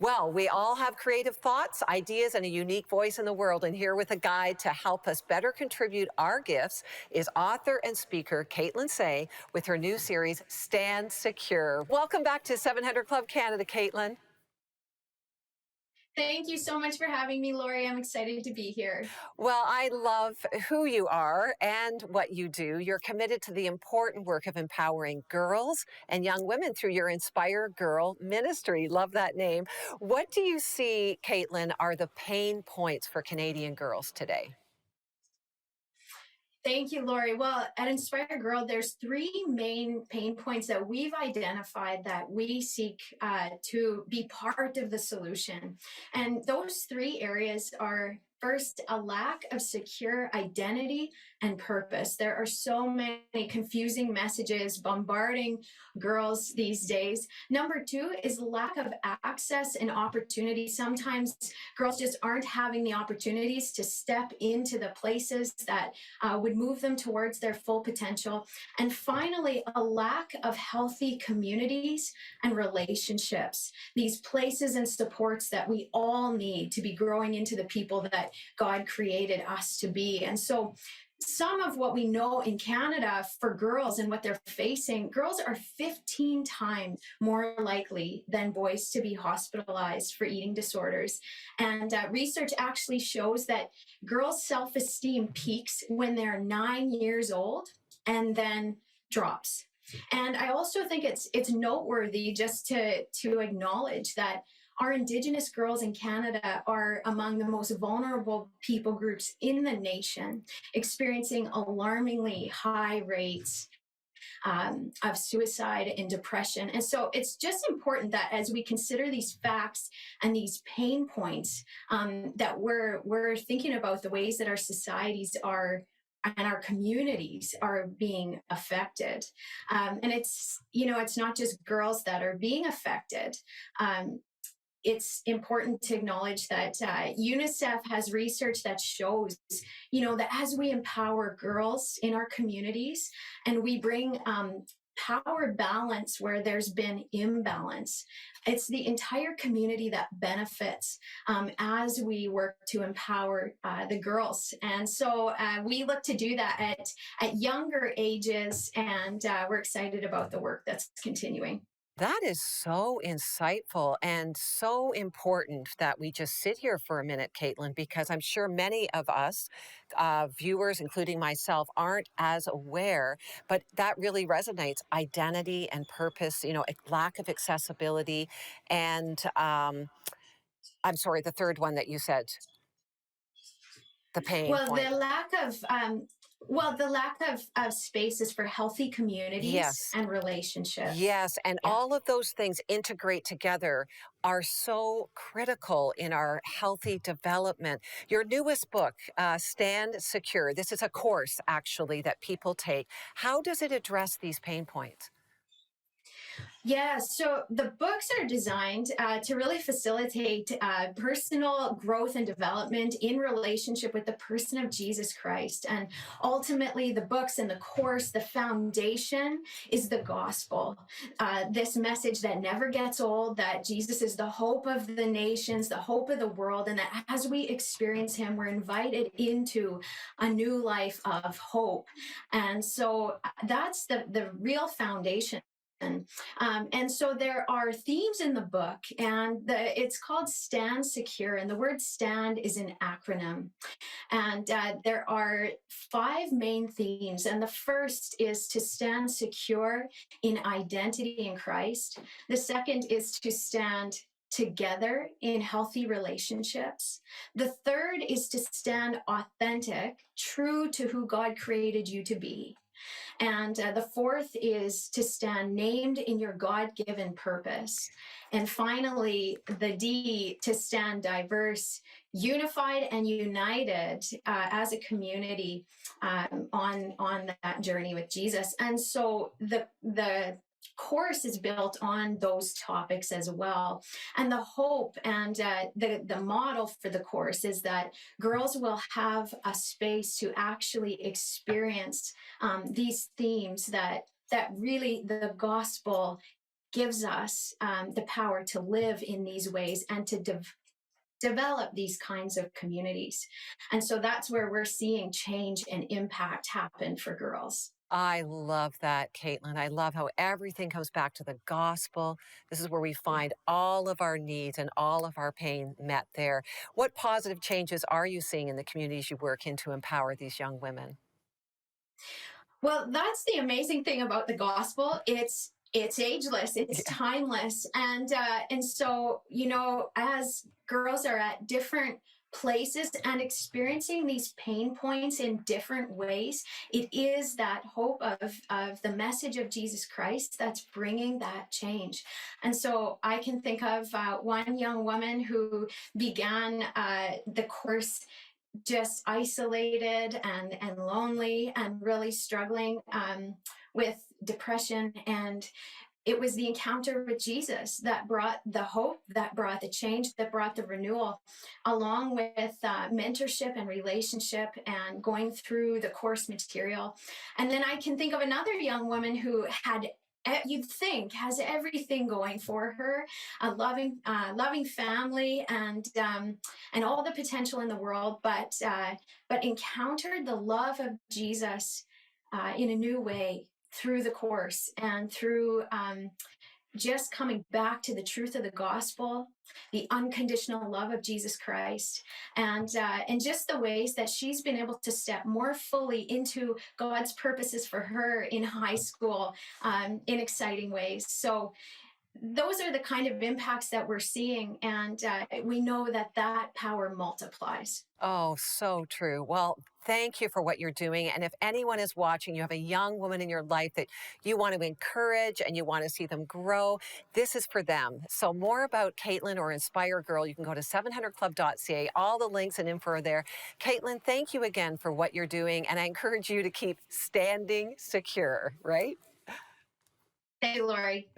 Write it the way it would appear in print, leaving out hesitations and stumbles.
Well, we all have creative thoughts, ideas, and a unique voice in the world. And here with a guide to help us better contribute our gifts is author and speaker Kaitlyn Cey with her new series, Stand Secure. Welcome back to 700 Club Canada, Kaitlyn. Thank you so much for having me, Lori. I'm excited to be here. Well, I love who you are and what you do. You're committed to the important work of empowering girls and young women through your Inspire Girl ministry. Love that name. What do you see, Kaitlyn, are the pain points for Canadian girls today? Thank you, Lori. Well, at Inspire Girl, there's three main pain points that we've identified that we seek to be part of the solution. And those three areas are first, a lack of secure identity and purpose. There are so many confusing messages bombarding girls these days. Number two is lack of access and opportunity. Sometimes girls just aren't having the opportunities to step into the places that would move them towards their full potential. And finally, a lack of healthy communities and relationships, these places and supports that we all need to be growing into the people that God created us to be. And so some of what we know in Canada for girls and what they're facing, girls are 15 times more likely than boys to be hospitalized for eating disorders. And research actually shows that girls' self-esteem peaks when they're 9 years old and then drops. And I also think it's noteworthy just to acknowledge that our Indigenous girls in Canada are among the most vulnerable people groups in the nation, experiencing alarmingly high rates of suicide and depression. And so it's just important that as we consider these facts and these pain points, that we're thinking about the ways that our societies are and our communities are being affected. And it's not just girls that are being affected. It's important to acknowledge that UNICEF has research that shows, that as we empower girls in our communities and we bring power balance where there's been imbalance, it's the entire community that benefits as we work to empower the girls. And so we look to do that at younger ages, and we're excited about the work that's continuing. That is so insightful and so important that we just sit here for a minute, Kaitlyn, because I'm sure many of us, viewers, including myself, aren't as aware, but that really resonates. Identity and purpose, a lack of accessibility. And I'm sorry, the third one that you said, the pain Well, point. the lack of spaces for healthy communities Yes. and relationships. Yes, and Yeah. all of those things integrate together are so critical in our healthy development. Your newest book, Stand Secure, this is a course actually that people take. How does it address these pain points? Yeah, so the books are designed to really facilitate personal growth and development in relationship with the person of Jesus Christ. And ultimately, the books and the course, the foundation is the gospel. This message that never gets old, that Jesus is the hope of the nations, the hope of the world, and that as we experience him, we're invited into a new life of hope. And so that's the real foundation. And so there are themes in the book, and it's called Stand Secure. And the word stand is an acronym. And there are 5 main themes. And the first is to stand secure in identity in Christ. The second is to stand together in healthy relationships. The third is to stand authentic, true to who God created you to be. And the fourth is to stand named in your God-given purpose. And finally, the D, to stand diverse, unified and united as a community on that journey with Jesus. And so the course is built on those topics as well. And the hope and the model for the course is that girls will have a space to actually experience these themes that really the gospel gives us the power to live in these ways and to develop these kinds of communities. And so that's where we're seeing change and impact happen for girls. I love that, Caitlin. I love how everything comes back to the gospel. This is where we Yeah. find all of our needs and all of our pain met there. What positive changes are you seeing in the communities you work in to empower these young women? Well, that's the amazing thing about the gospel. It's ageless, it's Yeah. timeless, and so as girls are at different places and experiencing these pain points in different ways, it is that hope of the message of Jesus Christ that's bringing that change. And so I can think of one young woman who began the course just isolated and lonely and really struggling with depression. And it was the encounter with Jesus that brought the hope, that brought the change, that brought the renewal, along with mentorship and relationship and going through the course material. And then I can think of another young woman who had, you'd think, has everything going for her, a loving family, and all the potential in the world, but encountered the love of Jesus in a new way through the course and through just coming back to the truth of the gospel, the unconditional love of Jesus Christ, and just the ways that she's been able to step more fully into God's purposes for her in high school in exciting ways. So those are the kind of impacts that we're seeing, and we know that that power multiplies. Oh, so true. Well, thank you for what you're doing. And if anyone is watching, you have a young woman in your life that you want to encourage and you want to see them grow, this is for them. So, more about Kaitlyn or Inspire Girl, you can go to 700club.ca. All the links and info are there. Kaitlyn, thank you again for what you're doing. And I encourage you to keep standing secure, right? Hey, Lori.